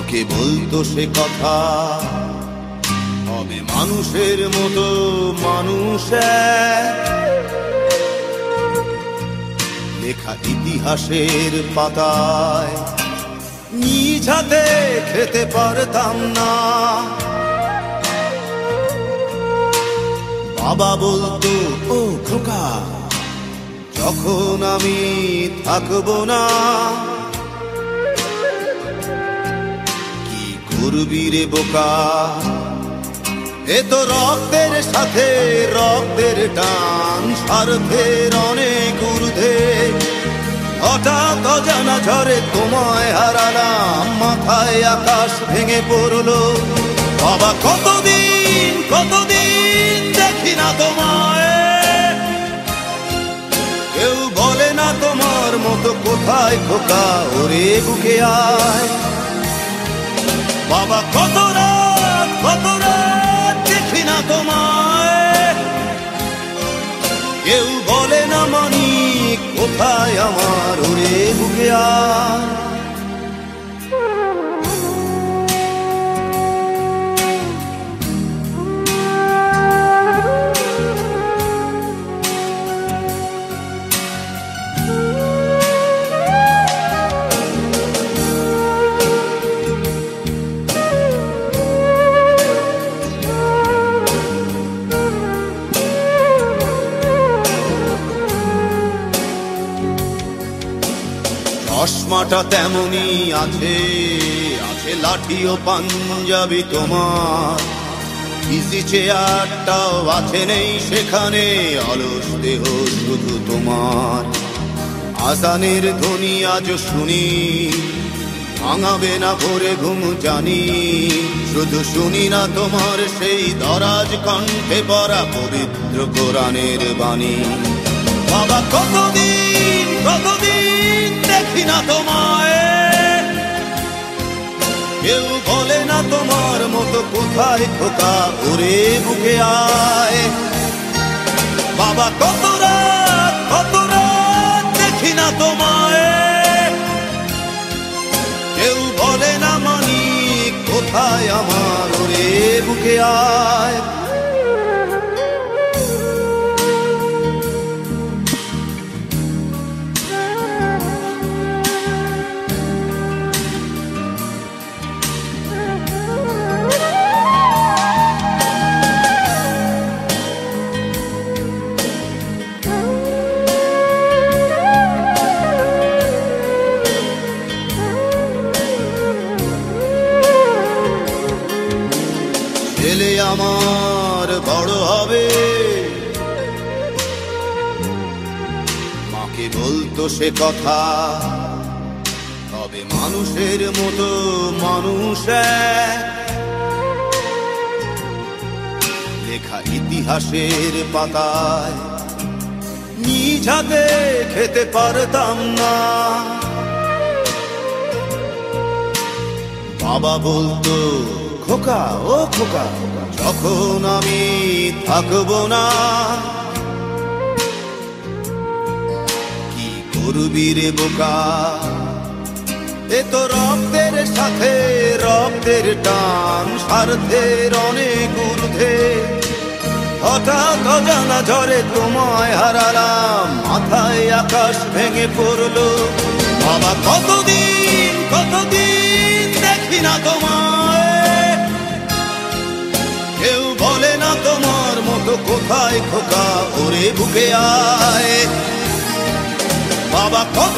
মাকে বলতো সে কথা, হবে মানুষের মতো মানুষ লেখা ইতিহাসের পাতায় নিজ হাতে খেতে পারতাম না। বাবা বলতো, ও খোকা, যখন আমি থাকবো না, কি করবি রে বোকা, এ তো রক্তের সাথে রক্তের টান, স্বার্থের অনেক ঊর্ধ্বে। হঠাৎ অজানা ঝড়ে তোমায় হারালাম, মাথায় আকাশ ভেঙে পড়লো। বাবা কতদিন কতদিন দেখি না তোমায়, কেউ বলে না তোমার মতো কোথায় খোকা, ওরে বুকে আয়। বাবা কত রাত দেখি না তোমায়, কেউ বলে না মানি কোথায় আমার, ওরে বুকে আয়। চশমাটা তেমনি আছে, আছে লাঠি ও পাঞ্জাবি তোমার, ইজি চেয়ারটাও আছে নেই সেখানে, অলস দেহ শুধু তোমার। আজানের ধ্বনি আজ শুনি, ভাঙাবে না ভোরে ঘুম জানি, শুধু শুনি না তোমার সেই দরাজ কণ্ঠে পড়া পবিত্র কোরআনের বাণী। বাবা কতদিন কতদিন দেখি না তোমায়, কেউ বলে না তোমার মতো কোথায় খোকা, ওরে বুকে আয়। বাবা কত রাত দেখি না তোমায়, কেউ বলে না মানি কোথায় আমার, ওরে বুকে আয়। ছেলে আমার বড় হবে, মাকে বলতো সে কথা, হবে মানুষের মতো মানুষ লেখা ইতিহাসের পাতায় নিজ হাতে খেতে পারতাম না। বাবা বলতো, খোকা ও খোকা, যখন আমি থাকবো না, কি করবি রে বোকা, এ তো রক্তের সাথে রক্তের টান, স্বার্থের অনেক ঊর্ধ্বে। হঠাৎ অজানা ঝড়ে তোমায় হারালাম, মাথায় আকাশ ভেঙে পড়লো। বাবা কতদিন কতদিন দেখি না তোমায়, কেউ বলে না তোমার মতো কোথায় খোকা, ওরে বুকে আয়। বাবা কত